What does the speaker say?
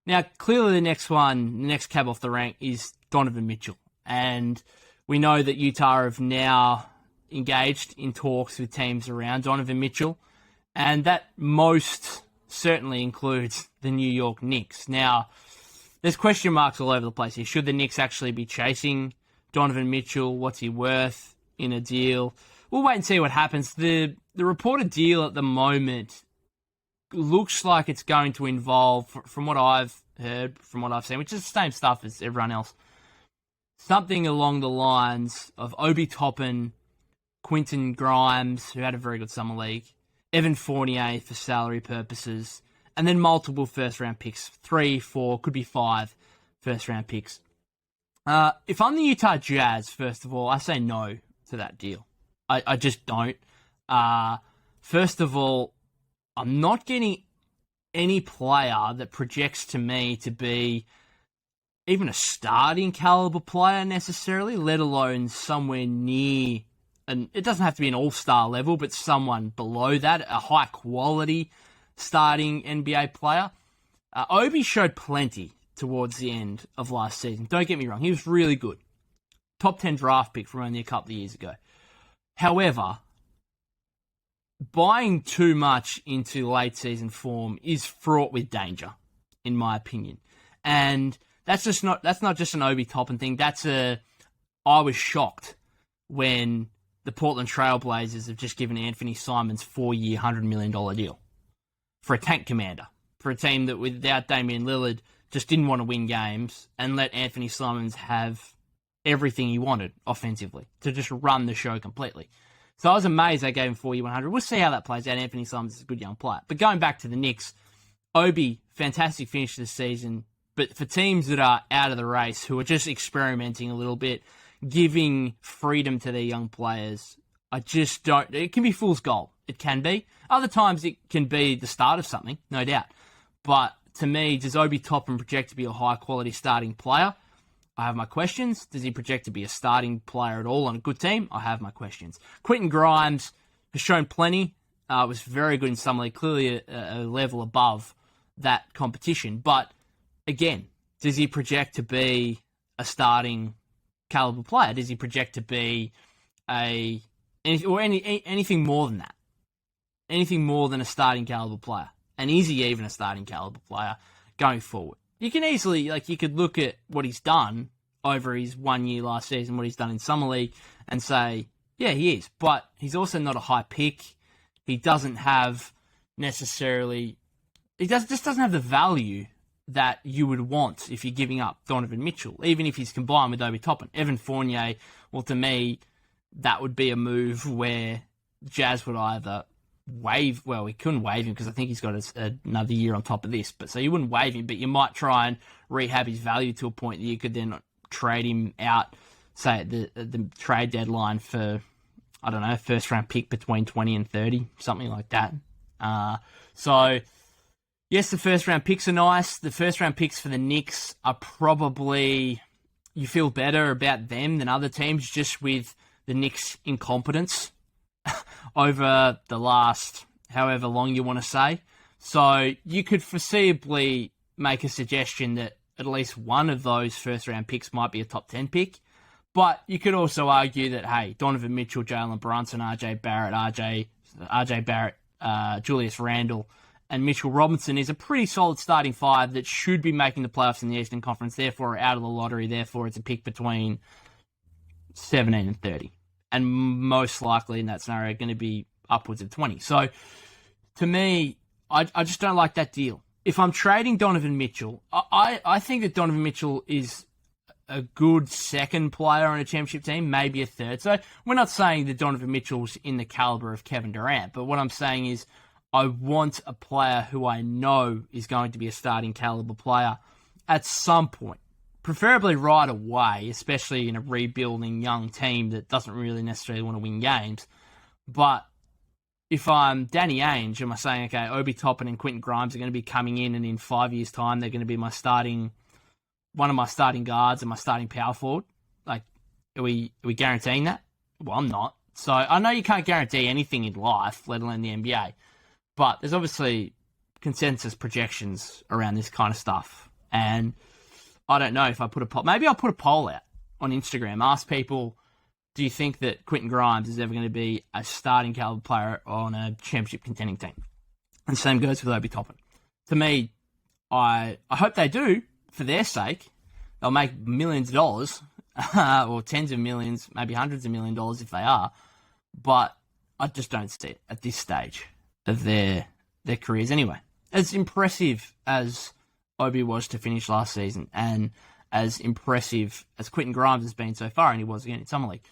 Now, clearly the next cab off the rank is Donovan Mitchell. And we know that Utah have now engaged in talks with teams around Donovan Mitchell. And that most certainly includes the New York Knicks. Now, there's question marks all over the place here. Should the Knicks actually be chasing Donovan Mitchell? What's he worth in a deal? We'll wait and see what happens. The reported deal at the moment looks like it's going to involve, from what I've heard, from what I've seen, which is the same stuff as everyone else, something along the lines of Obi Toppin, Quentin Grimes, who had a very good summer league, Evan Fournier for salary purposes, and then multiple first-round picks, 3, 4, could be 5 first-round picks. If I'm the Utah Jazz, first of all, I say no to that deal. I just don't. First of all, I'm not getting any player that projects to me to be even a starting caliber player necessarily, let alone somewhere near, and it doesn't have to be an all-star level, but someone below that, a high-quality starting NBA player. Obi showed plenty towards the end of last season. Don't get me wrong, he was really good. Top 10 draft pick from only a couple of years ago. However, buying too much into late season form is fraught with danger, in my opinion. And that's not just an Obi Toppin thing. I was shocked when the Portland Trail Blazers have just given Anthony Simons 4-year, $100 million deal for a tank commander, for a team that without Damian Lillard just didn't want to win games and let Anthony Simons have everything he wanted offensively to just run the show completely. So I was amazed they gave him 4-year, 100. We'll see how that plays out. Anthony Simons is a good young player. But going back to the Knicks, Obi, fantastic finish this season. But for teams that are out of the race, who are just experimenting a little bit, giving freedom to their young players, I just don't. It can be fool's gold. It can be. Other times it can be the start of something, no doubt. But to me, does Obi Toppin project to be a high-quality starting player? I have my questions. Does he project to be a starting player at all on a good team? I have my questions. Quentin Grimes has shown plenty. Was very good in summer league, clearly a level above that competition. But again, does he project to be a starting caliber player? Does he project to be anything more than that? Anything more than a starting caliber player? And is he even a starting caliber player going forward? You can easily, you could look at what he's done over his 1 year last season, what he's done in Summer League, and say, yeah, he is. But he's also not a high pick. He doesn't have necessarily, just doesn't have the value that you would want if you're giving up Donovan Mitchell, even if he's combined with Obi Toppin. Evan Fournier, well, to me, that would be a move where Jazz would either waive, well, we couldn't waive him because I think he's got another year on top of this, but so you wouldn't waive him, but you might try and rehab his value to a point that you could then trade him out, say at the trade deadline for, I don't know, first round pick between 20 and 30, something like that. So yes, the first round picks are nice. The first round picks for the Knicks are probably, you feel better about them than other teams just with the Knicks' incompetence over the last however long you want to say. So you could foreseeably make a suggestion that at least one of those first-round picks might be a top 10 pick. But you could also argue that, hey, Donovan Mitchell, Jalen Brunson, RJ Barrett, Julius Randle, and Mitchell Robinson is a pretty solid starting five that should be making the playoffs in the Eastern Conference, therefore out of the lottery, therefore it's a pick between 17 and 30. And most likely in that scenario going to be upwards of 20. So, to me, I just don't like that deal. If I'm trading Donovan Mitchell, I think that Donovan Mitchell is a good second player on a championship team, maybe a third. So, we're not saying that Donovan Mitchell's in the caliber of Kevin Durant, but what I'm saying is I want a player who I know is going to be a starting caliber player at some point. Preferably right away, especially in a rebuilding young team that doesn't really necessarily want to win games. But if I'm Danny Ainge, am I saying, okay, Obi Toppin and Quentin Grimes are going to be coming in and in 5 years' time they're going to be one of my starting guards and my starting power forward? Like, are we guaranteeing that? Well, I'm not. So I know you can't guarantee anything in life, let alone the NBA. But there's obviously consensus projections around this kind of stuff And I don't know if I put a poll. Maybe I'll put a poll out on Instagram. Ask people, do you think that Quentin Grimes is ever going to be a starting caliber player on a championship contending team? And the same goes with Obi Toppin. To me, I hope they do for their sake. They'll make millions of dollars, or tens of millions, maybe hundreds of $millions if they are. But I just don't see it at this stage of their careers anyway. As impressive as Obi was to finish last season, and as impressive as Quentin Grimes has been so far, and he was again in Summer League,